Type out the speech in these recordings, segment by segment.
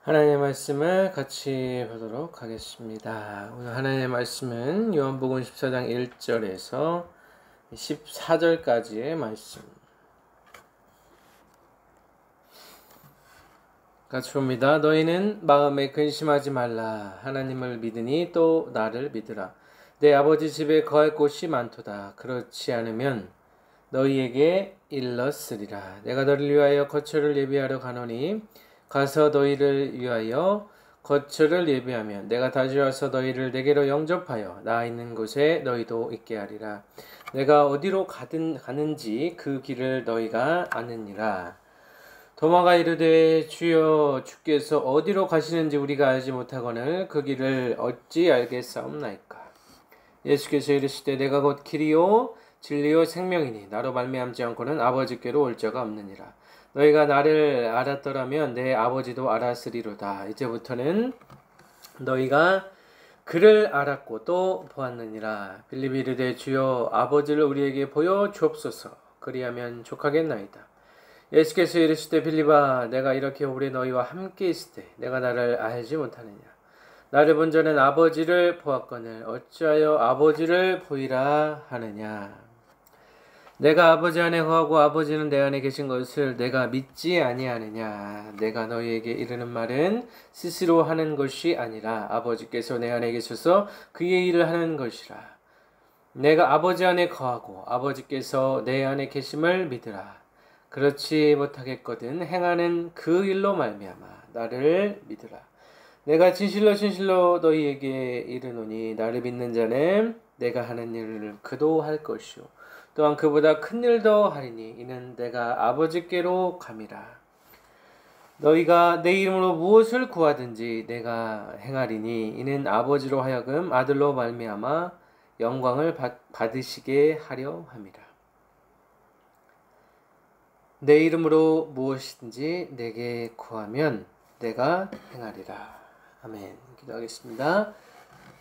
하나님의 말씀을 같이 보도록 하겠습니다. 오늘 하나님의 말씀은 요한복음 14장 1절에서 14절까지의 말씀. 같이 봅니다. 너희는 마음에 근심하지 말라. 하나님을 믿으니 또 나를 믿으라. 내 아버지 집에 거할 곳이 많도다. 그렇지 않으면 너희에게 일렀으리라. 내가 너를 위하여 거처를 예비하러 가노니 가서 너희를 위하여 거처를 예비하면 내가 다시 와서 너희를 내게로 영접하여 나 있는 곳에 너희도 있게 하리라. 내가 어디로 가는지 그 길을 너희가 아느니라. 도마가 이르되 주여 주께서 어디로 가시는지 우리가 알지 못하거늘 그 길을 어찌 알겠사옵나이까. 예수께서 이르시되 내가 곧 길이요 진리요 생명이니 나로 말미암지 않고는 아버지께로 올 자가 없느니라. 너희가 나를 알았더라면 내 아버지도 알았으리로다. 이제부터는 너희가 그를 알았고 또 보았느니라. 빌립이 이르되 주여 아버지를 우리에게 보여 주옵소서. 그리하면 족하겠나이다. 예수께서 이르시되 빌립아 내가 이렇게 오래 너희와 함께 있을 때 내가 나를 알지 못하느냐. 나를 본 자는 아버지를 보았거늘 어찌하여 아버지를 보이라 하느냐. 내가 아버지 안에 거하고 아버지는 내 안에 계신 것을 내가 믿지 아니하느냐. 내가 너희에게 이르는 말은 스스로 하는 것이 아니라 아버지께서 내 안에 계셔서 그의 일을 하는 것이라. 내가 아버지 안에 거하고 아버지께서 내 안에 계심을 믿으라. 그렇지 못하겠거든 행하는 그 일로 말미암아 나를 믿으라. 내가 진실로 너희에게 이르노니 나를 믿는 자는 내가 하는 일을 그도 할 것이요 또한 그보다 큰 일도 하리니 이는 내가 아버지께로 감이라. 너희가 내 이름으로 무엇을 구하든지 내가 행하리니 이는 아버지로 하여금 아들로 말미암아 영광을 받으시게 하려 함이라. 내 이름으로 무엇이든지 내게 구하면 내가 행하리라. 아멘. 기도하겠습니다.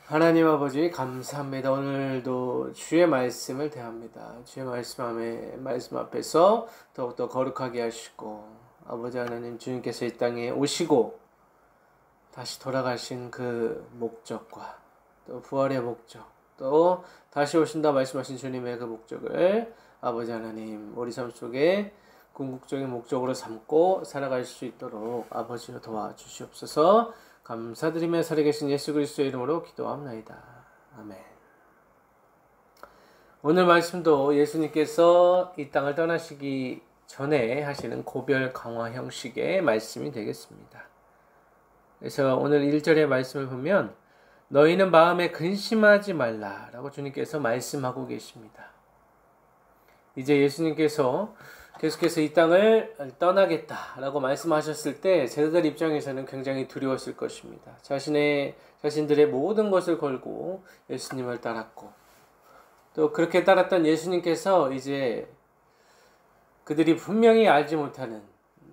하나님 아버지 감사합니다. 오늘도 주의 말씀을 대합니다. 주의 말씀 앞에서 더욱더 거룩하게 하시고 아버지 하나님 주님께서 이 땅에 오시고 다시 돌아가신 그 목적과 또 부활의 목적 또 다시 오신다 말씀하신 주님의 그 목적을 아버지 하나님 우리 삶 속에 궁극적인 목적으로 삼고 살아갈 수 있도록 아버지로 도와주시옵소서. 감사드리며 살아계신 예수 그리스도의 이름으로 기도합나이다. 아멘. 오늘 말씀도 예수님께서 이 땅을 떠나시기 전에 하시는 고별 강화 형식의 말씀이 되겠습니다. 그래서 오늘 1절의 말씀을 보면 너희는 마음에 근심하지 말라라고 주님께서 말씀하고 계십니다. 이제 예수님께서 계속해서 이 땅을 떠나겠다라고 말씀하셨을 때 제자들 입장에서는 굉장히 두려웠을 것입니다. 자신들의 모든 것을 걸고 예수님을 따랐고 또 그렇게 따랐던 예수님께서 이제 그들이 분명히 알지 못하는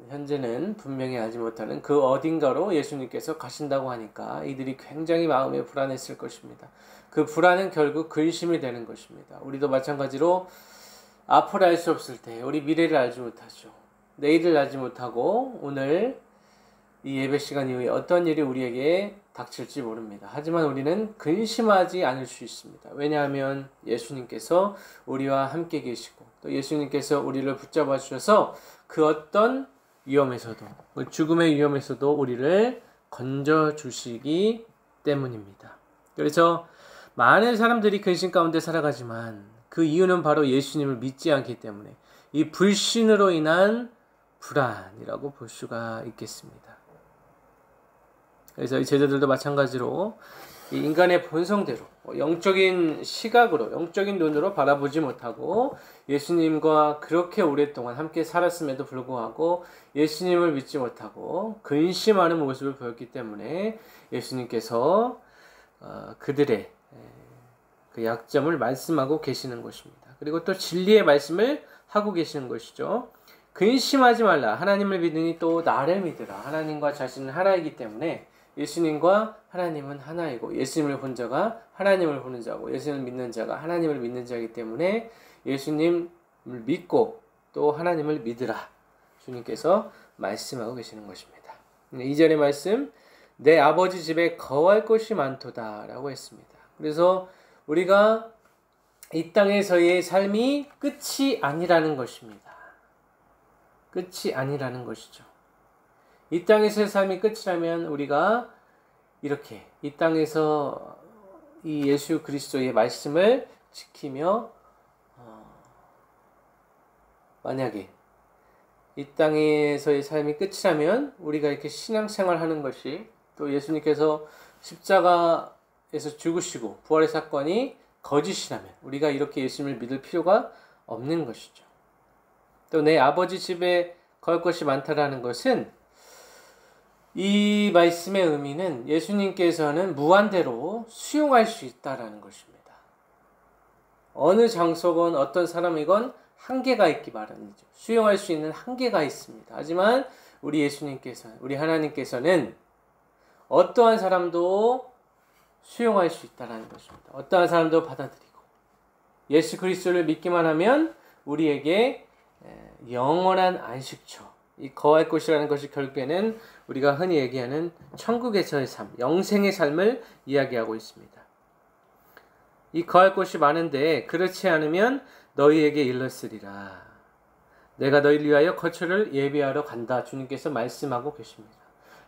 현재는 분명히 알지 못하는 그 어딘가로 예수님께서 가신다고 하니까 이들이 굉장히 마음에 불안했을 것입니다. 그 불안은 결국 근심이 되는 것입니다. 우리도 마찬가지로 앞을 알 수 없을 때 우리 미래를 알지 못하죠. 내일을 알지 못하고 오늘 이 예배 시간 이후에 어떤 일이 우리에게 닥칠지 모릅니다. 하지만 우리는 근심하지 않을 수 있습니다. 왜냐하면 예수님께서 우리와 함께 계시고 또 예수님께서 우리를 붙잡아 주셔서 그 어떤 위험에서도 죽음의 위험에서도 우리를 건져 주시기 때문입니다. 그래서 많은 사람들이 근심 가운데 살아가지만 그 이유는 바로 예수님을 믿지 않기 때문에 이 불신으로 인한 불안이라고 볼 수가 있겠습니다. 그래서 이 제자들도 마찬가지로 이 인간의 본성대로 영적인 시각으로 영적인 눈으로 바라보지 못하고 예수님과 그렇게 오랫동안 함께 살았음에도 불구하고 예수님을 믿지 못하고 근심하는 모습을 보였기 때문에 예수님께서 그들의 그 약점을 말씀하고 계시는 것입니다. 그리고 또 진리의 말씀을 하고 계시는 것이죠. 근심하지 말라. 하나님을 믿으니 또 나를 믿으라. 하나님과 자신은 하나이기 때문에 예수님과 하나님은 하나이고 예수님을 본 자가 하나님을 보는 자고 예수님을 믿는 자가 하나님을 믿는 자이기 때문에 예수님을 믿고 또 하나님을 믿으라. 주님께서 말씀하고 계시는 것입니다. 2절의 말씀, 내 아버지 집에 거할 곳이 많도다 라고 했습니다. 그래서 우리가 이 땅에서의 삶이 끝이 아니라는 것입니다. 끝이 아니라는 것이죠. 이 땅에서의 삶이 끝이라면 우리가 이렇게 이 땅에서 이 예수 그리스도의 말씀을 지키며 만약에 이 땅에서의 삶이 끝이라면 우리가 이렇게 신앙생활하는 것이 또 예수님께서 십자가에서 죽으시고 부활의 사건이 거짓이라면 우리가 이렇게 예수님을 믿을 필요가 없는 것이죠. 또 내 아버지 집에 걸 것이 많다라는 것은 이 말씀의 의미는 예수님께서는 무한대로 수용할 수 있다라는 것입니다. 어느 장소건 어떤 사람이건 한계가 있기 마련이죠. 수용할 수 있는 한계가 있습니다. 하지만 우리 예수님께서는, 우리 하나님께서는 어떠한 사람도 수용할 수 있다는 것입니다. 어떠한 사람도 받아들이고 예수 그리스도를 믿기만 하면 우리에게 영원한 안식처, 이 거할 곳이라는 것이 결국에는 우리가 흔히 얘기하는 천국에서의 삶, 영생의 삶을 이야기하고 있습니다. 이 거할 곳이 많은데 그렇지 않으면 너희에게 일렀으리라. 내가 너희를 위하여 거처를 예비하러 간다. 주님께서 말씀하고 계십니다.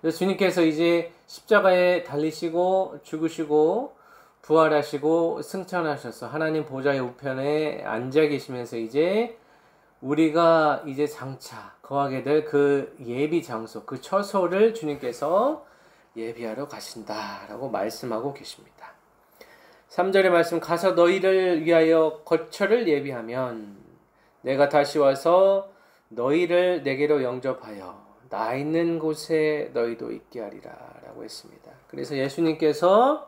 그래서 주님께서 이제 십자가에 달리시고 죽으시고 부활하시고 승천하셔서 하나님 보좌의 우편에 앉아 계시면서 이제 우리가 이제 장차 거하게 될 그 예비 장소, 그 처소를 주님께서 예비하러 가신다라고 말씀하고 계십니다. 3절의 말씀, 가서 너희를 위하여 거처를 예비하면 내가 다시 와서 너희를 내게로 영접하여 나 있는 곳에 너희도 있게 하리라 라고 했습니다. 그래서 예수님께서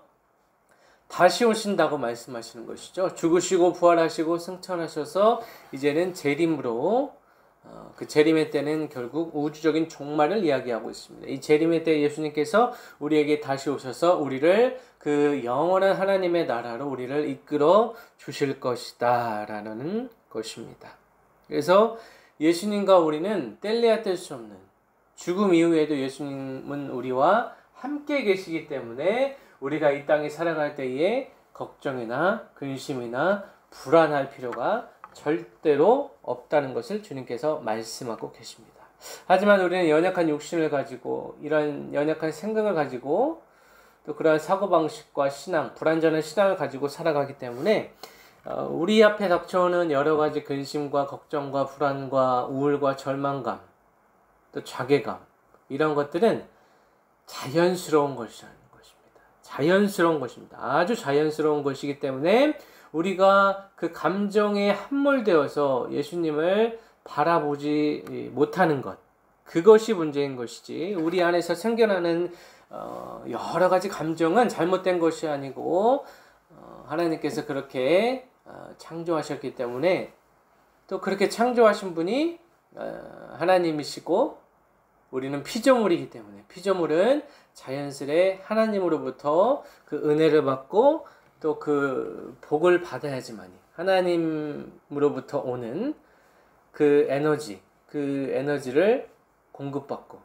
다시 오신다고 말씀하시는 것이죠. 죽으시고 부활하시고 승천하셔서 이제는 재림으로 그 재림의 때는 결국 우주적인 종말을 이야기하고 있습니다. 이 재림의 때 예수님께서 우리에게 다시 오셔서 우리를 그 영원한 하나님의 나라로 우리를 이끌어 주실 것이다 라는 것입니다. 그래서 예수님과 우리는 뗄래야 뗄 수 없는, 죽음 이후에도 예수님은 우리와 함께 계시기 때문에 우리가 이 땅에 살아갈 때에 걱정이나 근심이나 불안할 필요가 절대로 없다는 것을 주님께서 말씀하고 계십니다. 하지만 우리는 연약한 욕심을 가지고 이런 연약한 생각을 가지고 또 그러한 사고방식과 신앙, 불완전한 신앙을 가지고 살아가기 때문에 우리 앞에 닥쳐오는 여러 가지 근심과 걱정과 불안과 우울과 절망감, 또 자괴감, 이런 것들은 자연스러운 것이라는 것입니다. 자연스러운 것입니다. 아주 자연스러운 것이기 때문에 우리가 그 감정에 함몰되어서 예수님을 바라보지 못하는 것, 그것이 문제인 것이지 우리 안에서 생겨나는 여러 가지 감정은 잘못된 것이 아니고 하나님께서 그렇게 창조하셨기 때문에 또 그렇게 창조하신 분이 하나님이시고 우리는 피조물이기 때문에 피조물은 자연스레 하나님으로부터 그 은혜를 받고 또 그 복을 받아야지만이 하나님으로부터 오는 그 에너지를 공급받고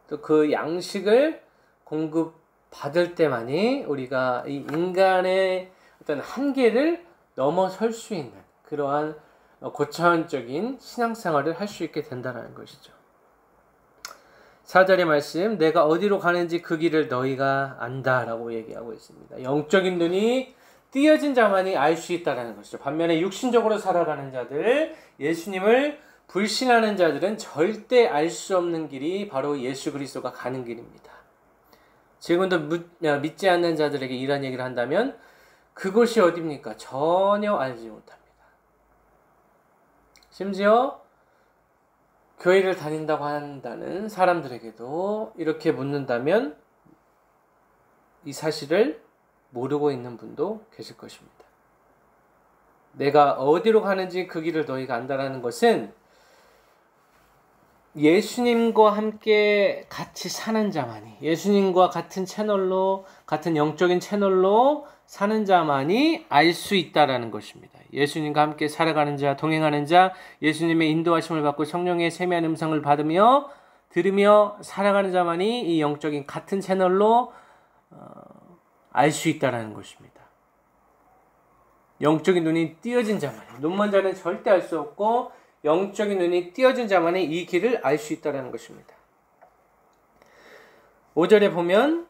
또 그 양식을 공급받을 때만이 우리가 이 인간의 어떤 한계를 넘어설 수 있는 그러한 고차원적인 신앙생활을 할 수 있게 된다는 것이죠. 4절의 말씀, 내가 어디로 가는지 그 길을 너희가 안다라고 얘기하고 있습니다. 영적인 눈이 띄어진 자만이 알 수 있다는 것이죠. 반면에 육신적으로 살아가는 자들, 예수님을 불신하는 자들은 절대 알 수 없는 길이 바로 예수 그리스도가 가는 길입니다. 지금도 믿지 않는 자들에게 이런 얘기를 한다면 그곳이 어디입니까? 전혀 알지 못합니다. 심지어 교회를 다닌다고 한다는 사람들에게도 이렇게 묻는다면 이 사실을 모르고 있는 분도 계실 것입니다. 내가 어디로 가는지 그 길을 너희가 안다라는 것은 예수님과 함께 같이 사는 자만이, 예수님과 같은 채널로, 같은 영적인 채널로 사는 자만이 알 수 있다라는 것입니다. 예수님과 함께 살아가는 자, 동행하는 자, 예수님의 인도하심을 받고 성령의 세미한 음성을 받으며 들으며 살아가는 자만이 이 영적인 같은 채널로 알 수 있다라는 것입니다. 영적인 눈이 띄어진 자만이, 눈먼 자는 절대 알 수 없고 영적인 눈이 띄어진 자만이 이 길을 알 수 있다라는 것입니다. 5절에 보면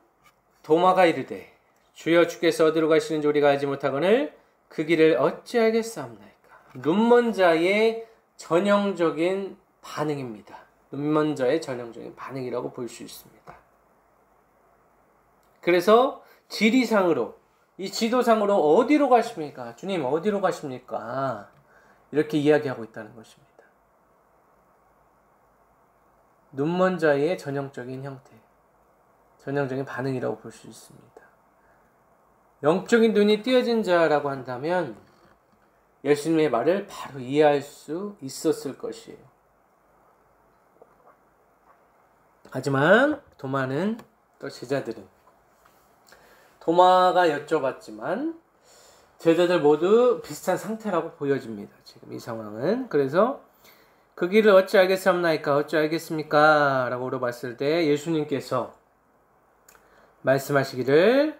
도마가 이르되 주여 주께서 어디로 가시는지 우리가 알지 못하거늘 그 길을 어찌 알겠사옵나이까. 눈먼 자의 전형적인 반응입니다. 눈먼 자의 전형적인 반응이라고 볼 수 있습니다. 그래서 지리상으로, 이 지도상으로 어디로 가십니까? 주님 어디로 가십니까? 이렇게 이야기하고 있다는 것입니다. 눈먼 자의 전형적인 형태, 전형적인 반응이라고 볼 수 있습니다. 영적인 눈이 띄어진 자라고 한다면 예수님의 말을 바로 이해할 수 있었을 것이에요. 하지만 도마는, 또 제자들은, 도마가 여쭤봤지만 제자들 모두 비슷한 상태라고 보여집니다. 지금 이 상황은. 그래서 그 길을 어찌 알겠사옵나이까? 어찌 알겠습니까? 라고 물어봤을 때 예수님께서 말씀하시기를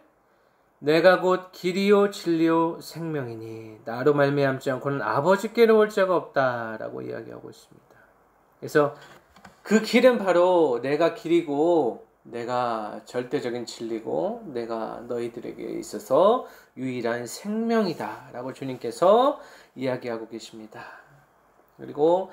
내가 곧 길이요 진리요 생명이니 나로 말미암지 않고는 아버지께로 올 자가 없다라고 이야기하고 있습니다. 그래서 그 길은 바로 내가 길이고 내가 절대적인 진리고 내가 너희들에게 있어서 유일한 생명이다 라고 주님께서 이야기하고 계십니다. 그리고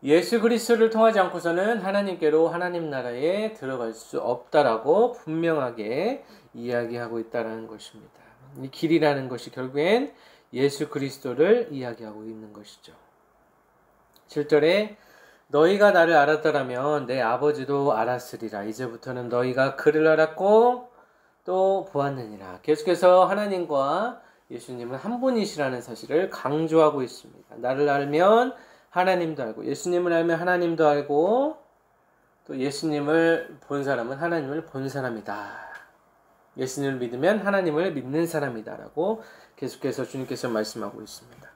예수 그리스도를 통하지 않고서는 하나님께로, 하나님 나라에 들어갈 수 없다라고 분명하게 이야기하고 있다는 것입니다. 이 길이라는 것이 결국엔 예수 그리스도를 이야기하고 있는 것이죠. 7절에 너희가 나를 알았더라면 내 아버지도 알았으리라. 이제부터는 너희가 그를 알았고 또 보았느니라. 계속해서 하나님과 예수님은 한 분이시라는 사실을 강조하고 있습니다. 나를 알면 하나님도 알고, 예수님을 알면 하나님도 알고, 또 예수님을 본 사람은 하나님을 본 사람이다. 예수님을 믿으면 하나님을 믿는 사람이다 라고 계속해서 주님께서 말씀하고 있습니다.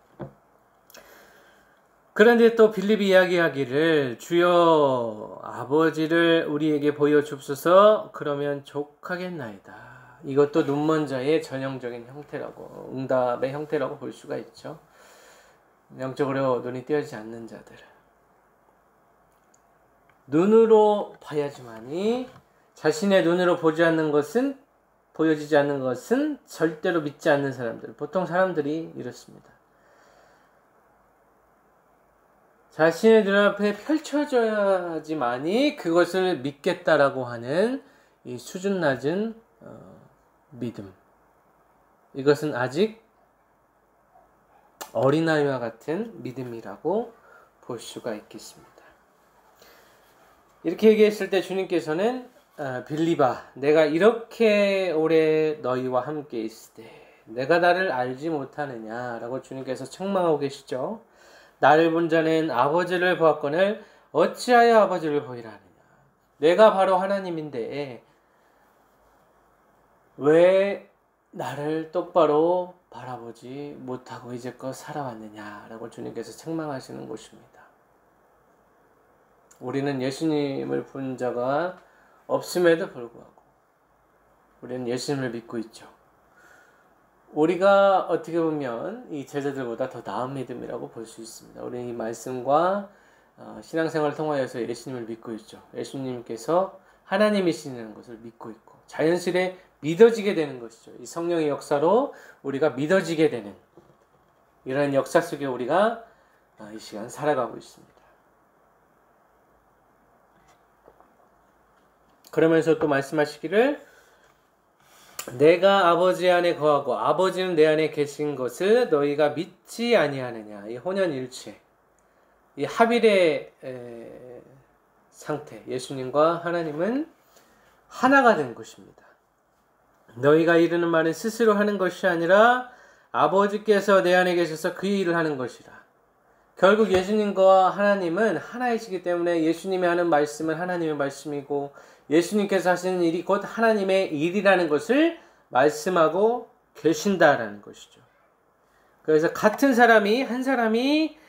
그런데 또 빌립이 이야기하기를 주여 아버지를 우리에게 보여줍소서 그러면 족하겠나이다. 이것도 눈먼 자의 전형적인 형태라고, 응답의 형태라고 볼 수가 있죠. 영적으로 눈이 띄어지지 않는 자들, 눈으로 봐야지만이, 자신의 눈으로 보지 않는 것은, 보여지지 않는 것은 절대로 믿지 않는 사람들, 보통 사람들이 이렇습니다. 자신의 눈앞에 펼쳐져야지만이 그것을 믿겠다라고 하는 이 수준 낮은 믿음, 이것은 아직 어린아이와 같은 믿음이라고 볼 수가 있겠습니다. 이렇게 얘기했을 때 주님께서는 빌립아, 내가 이렇게 오래 너희와 함께 있을 때 내가 나를 알지 못하느냐 라고 주님께서 책망하고 계시죠. 나를 본 자는 아버지를 보았거늘 어찌하여 아버지를 보이라 하느냐. 내가 바로 하나님인데 왜 나를 똑바로 바라보지 못하고 이제껏 살아왔느냐라고 주님께서 책망하시는 것입니다. 우리는 예수님을 본 자가 없음에도 불구하고 우리는 예수님을 믿고 있죠. 우리가 어떻게 보면 이 제자들보다 더 나은 믿음이라고 볼 수 있습니다. 우리는 이 말씀과 신앙생활을 통하여서 예수님을 믿고 있죠. 예수님께서 하나님이시라는 것을 믿고 있고 자연스레 믿어지게 되는 것이죠. 이 성령의 역사로 우리가 믿어지게 되는 이런 역사 속에 우리가 이 시간 살아가고 있습니다. 그러면서 또 말씀하시기를 내가 아버지 안에 거하고 아버지는 내 안에 계신 것을 너희가 믿지 아니하느냐. 이 혼연일체, 이 합일의 상태, 예수님과 하나님은 하나가 된 것입니다. 너희가 이르는 말은 스스로 하는 것이 아니라 아버지께서 내 안에 계셔서 그 일을 하는 것이라. 결국 예수님과 하나님은 하나이시기 때문에 예수님이 하는 말씀은 하나님의 말씀이고 예수님께서 하시는 일이 곧 하나님의 일이라는 것을 말씀하고 계신다라는 것이죠. 그래서 같은 사람이, 한 사람이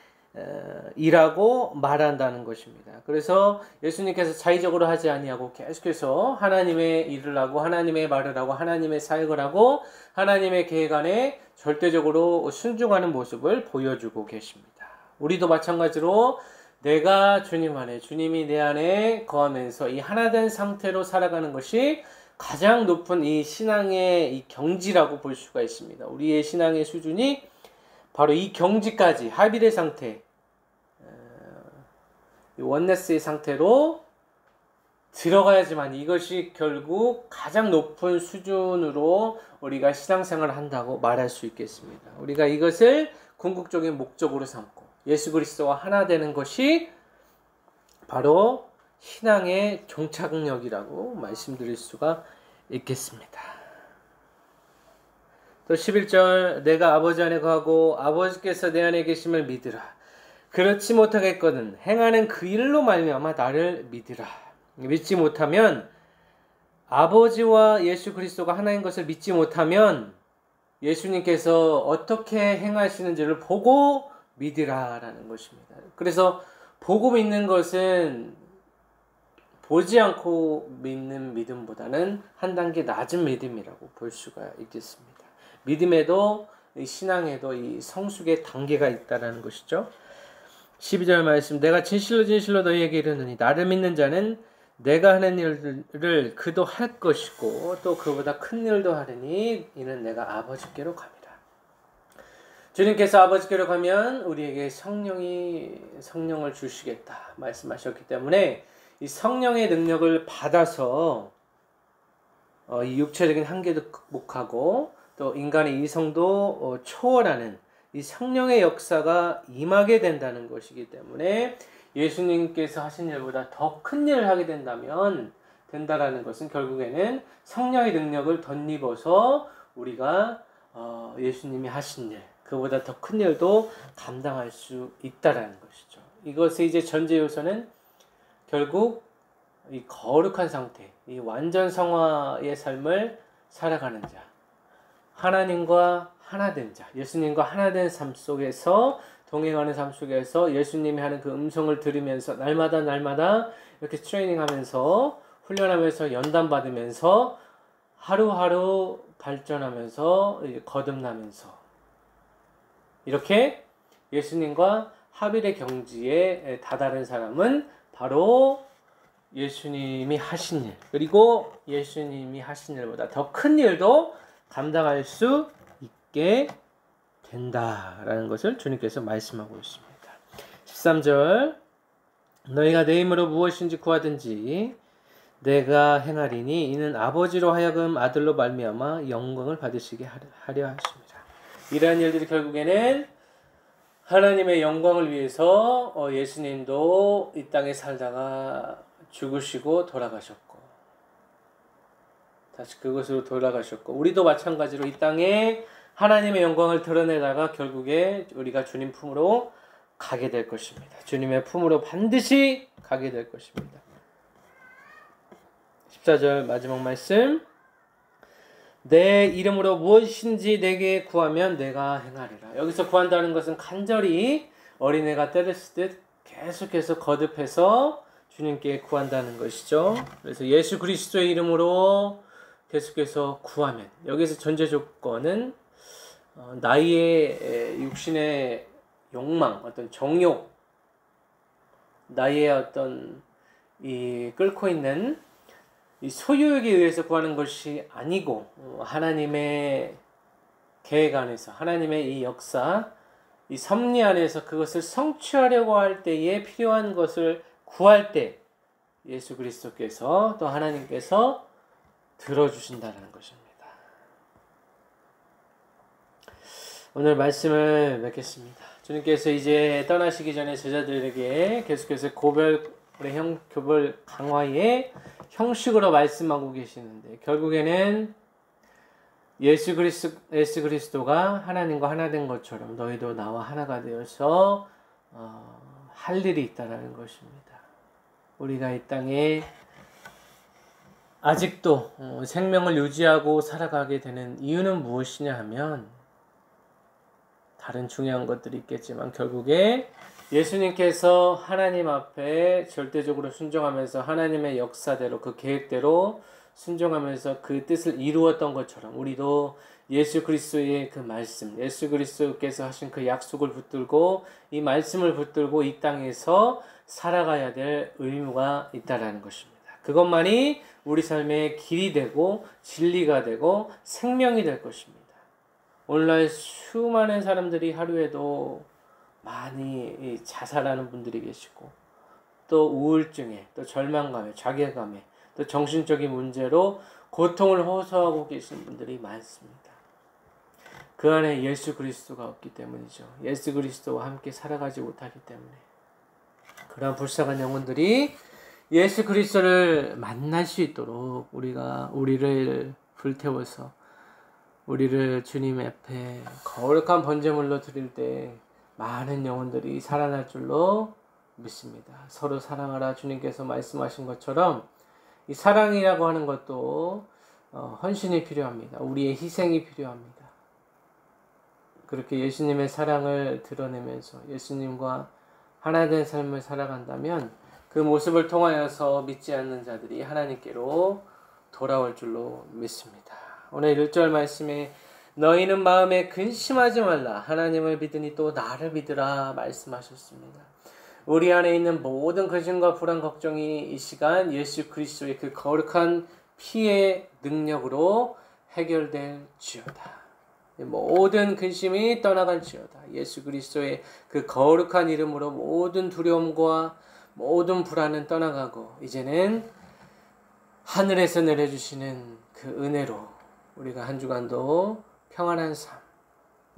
이라고 말한다는 것입니다. 그래서 예수님께서 자의적으로 하지 아니하고 계속해서 하나님의 일을 하고 하나님의 말을 하고 하나님의 사역을 하고 하나님의 계획 안에 절대적으로 순종하는 모습을 보여주고 계십니다. 우리도 마찬가지로 내가 주님 안에, 주님이 내 안에 거하면서 이 하나된 상태로 살아가는 것이 가장 높은 이 신앙의 이 경지라고 볼 수가 있습니다. 우리의 신앙의 수준이 바로 이 경지까지 합일의 상태, 원네스의 상태로 들어가야지만 이것이 결국 가장 높은 수준으로 우리가 신앙생활을 한다고 말할 수 있겠습니다. 우리가 이것을 궁극적인 목적으로 삼고 예수 그리스도와 하나 되는 것이 바로 신앙의 종착역이라고 말씀드릴 수가 있겠습니다. 또 11절 내가 아버지 안에 거하고 아버지께서 내 안에 계심을 믿으라. 그렇지 못하겠거든 행하는 그 일로 말미암아 나를 믿으라. 믿지 못하면 아버지와 예수 그리스도가 하나인 것을 믿지 못하면 예수님께서 어떻게 행하시는지를 보고 믿으라라는 것입니다. 그래서 보고 믿는 것은 보지 않고 믿는 믿음보다는 한 단계 낮은 믿음이라고 볼 수가 있겠습니다. 믿음에도 신앙에도 이 성숙의 단계가 있다라는 것이죠. 12절 말씀 내가 진실로 진실로 너희에게 이르노니 나를 믿는 자는 내가 하는 일을 그도 할 것이고 또 그보다 큰 일도 하리니 이는 내가 아버지께로 갑니다. 주님께서 아버지께로 가면 우리에게 성령을 주시겠다 말씀하셨기 때문에 이 성령의 능력을 받아서 이 육체적인 한계도 극복하고 또 인간의 이성도 초월하는 이 성령의 역사가 임하게 된다는 것이기 때문에 예수님께서 하신 일보다 더 큰 일을 하게 된다라는 것은 결국에는 성령의 능력을 덧입어서 우리가 예수님이 하신 일, 그보다 더 큰 일도 감당할 수 있다라는 것이죠. 이것의 이제 전제 요소는 결국 이 거룩한 상태, 이 완전 성화의 삶을 살아가는 자, 하나님과 하나된 자, 예수님과 하나된 삶 속에서 동행하는 삶 속에서 예수님이 하는 그 음성을 들으면서 날마다 이렇게 트레이닝하면서 훈련하면서 연단받으면서 하루하루 발전하면서 거듭나면서 이렇게 예수님과 합일의 경지에 다다른 사람은 바로 예수님이 하신 일, 그리고 예수님이 하신 일보다 더 큰 일도 감당할 수 있게 된다라는 것을 주님께서 말씀하고 있습니다. 13절 너희가 내 이름으로 무엇인지 구하든지 내가 행하리니 이는 아버지로 하여금 아들로 말미암아 영광을 받으시게 하려 하십니다. 이러한 일들이 결국에는 하나님의 영광을 위해서 예수님도 이 땅에 살다가 죽으시고 돌아가셨고 다시 그것으로 돌아가셨고 우리도 마찬가지로 이 땅에 하나님의 영광을 드러내다가 결국에 우리가 주님 품으로 가게 될 것입니다. 주님의 품으로 반드시 가게 될 것입니다. 14절 마지막 말씀 내 이름으로 무엇인지 내게 구하면 내가 행하리라. 여기서 구한다는 것은 간절히 어린애가 때렸을 듯 계속해서 거듭해서 주님께 구한다는 것이죠. 그래서 예수 그리스도의 이름으로 계속해서 구하면 여기서 전제 조건은 나의 육신의 욕망, 어떤 정욕, 나의 어떤 이 끓고 있는 이 소유욕에 의해서 구하는 것이 아니고 하나님의 계획 안에서 하나님의 이 역사, 이 섭리 안에서 그것을 성취하려고 할 때에 필요한 것을 구할 때 예수 그리스도께서 또 하나님께서 들어주신다는 것입니다. 오늘 말씀을 맺겠습니다. 주님께서 이제 떠나시기 전에 제자들에게 계속해서 교벌 강화의 형식으로 말씀하고 계시는데 결국에는 예수 그리스도가 하나님과 하나 된 것처럼 너희도 나와 하나가 되어서 할 일이 있다는 것입니다. 우리가 이 땅에 아직도 생명을 유지하고 살아가게 되는 이유는 무엇이냐 하면 다른 중요한 것들이 있겠지만 결국에 예수님께서 하나님 앞에 절대적으로 순종하면서 하나님의 역사대로 그 계획대로 순종하면서 그 뜻을 이루었던 것처럼 우리도 예수 그리스도의 그 말씀, 예수 그리스도께서 하신 그 약속을 붙들고 이 말씀을 붙들고 이 땅에서 살아가야 될 의무가 있다라는 것입니다. 그것만이 우리 삶의 길이 되고 진리가 되고 생명이 될 것입니다. 오늘날 수많은 사람들이 하루에도 많이 자살하는 분들이 계시고 또 우울증에 또 절망감에 자괴감에 또 정신적인 문제로 고통을 호소하고 계신 분들이 많습니다. 그 안에 예수 그리스도가 없기 때문이죠. 예수 그리스도와 함께 살아가지 못하기 때문에 그러한 불쌍한 영혼들이 예수 그리스도를 만날 수 있도록 우리를 불태워서 우리를 주님 앞에 거룩한 번제물로 드릴 때 많은 영혼들이 살아날 줄로 믿습니다. 서로 사랑하라 주님께서 말씀하신 것처럼 이 사랑이라고 하는 것도 헌신이 필요합니다. 우리의 희생이 필요합니다. 그렇게 예수님의 사랑을 드러내면서 예수님과 하나 된 삶을 살아간다면 그 모습을 통하여서 믿지 않는 자들이 하나님께로 돌아올 줄로 믿습니다. 오늘 1절 말씀에 너희는 마음에 근심하지 말라 하나님을 믿으니 또 나를 믿으라 말씀하셨습니다. 우리 안에 있는 모든 근심과 불안 걱정이 이 시간 예수 그리스도의 그 거룩한 피의 능력으로 해결될지어다. 모든 근심이 떠나갈지어다. 예수 그리스도의 그 거룩한 이름으로 모든 두려움과 모든 불안은 떠나가고 이제는 하늘에서 내려주시는 그 은혜로 우리가 한 주간도 평안한 삶,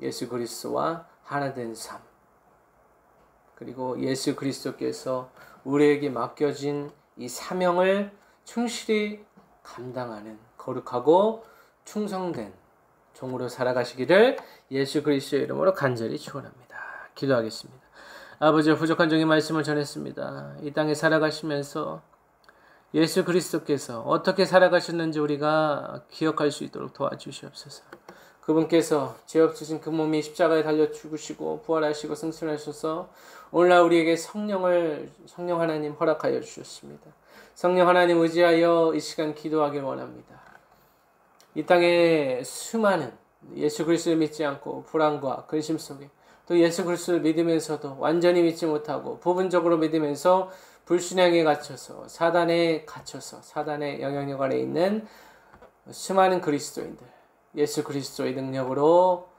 예수 그리스도와 하나 된 삶, 그리고 예수 그리스도께서 우리에게 맡겨진 이 사명을 충실히 감당하는 거룩하고 충성된 종으로 살아가시기를 예수 그리스도의 이름으로 간절히 축원합니다. 기도하겠습니다. 아버지의 부족한 종의 말씀을 전했습니다. 이 땅에 살아가시면서 예수 그리스도께서 어떻게 살아가셨는지 우리가 기억할 수 있도록 도와주시옵소서. 그분께서 죄 없으신 그 몸이 십자가에 달려 죽으시고 부활하시고 승천하셔서 오늘날 우리에게 성령 하나님 허락하여 주셨습니다. 성령 하나님 의지하여 이 시간 기도하길 원합니다. 이 땅에 수많은 예수 그리스도를 믿지 않고 불안과 근심 속에 또 예수 그리스도를 믿으면서도 완전히 믿지 못하고 부분적으로 믿으면서 불신앙에 갇혀서 사단의 영향력 아래 있는 수많은 그리스도인들, 예수 그리스도의 능력으로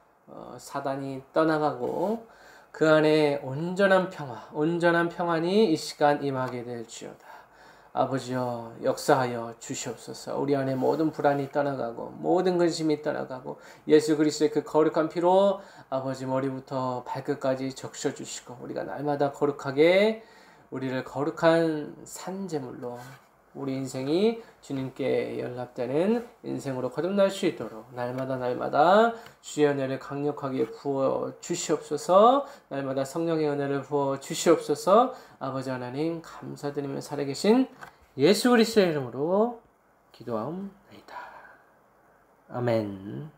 사단이 떠나가고 그 안에 온전한 평안이 이 시간 임하게 될지어다. 아버지여 역사하여 주시옵소서. 우리 안에 모든 불안이 떠나가고 모든 근심이 떠나가고 예수 그리스도의 그 거룩한 피로 아버지 머리부터 발끝까지 적셔주시고 우리가 날마다 거룩하게 우리를 거룩한 산제물로 우리 인생이 주님께 연락되는 인생으로 거듭날 수 있도록 날마다 주의 은혜를 강력하게 부어 주시옵소서. 날마다 성령의 은혜를 부어 주시옵소서. 아버지 하나님 감사드리며 살아계신 예수 그리스도의 이름으로 기도하옵나이다. 아멘.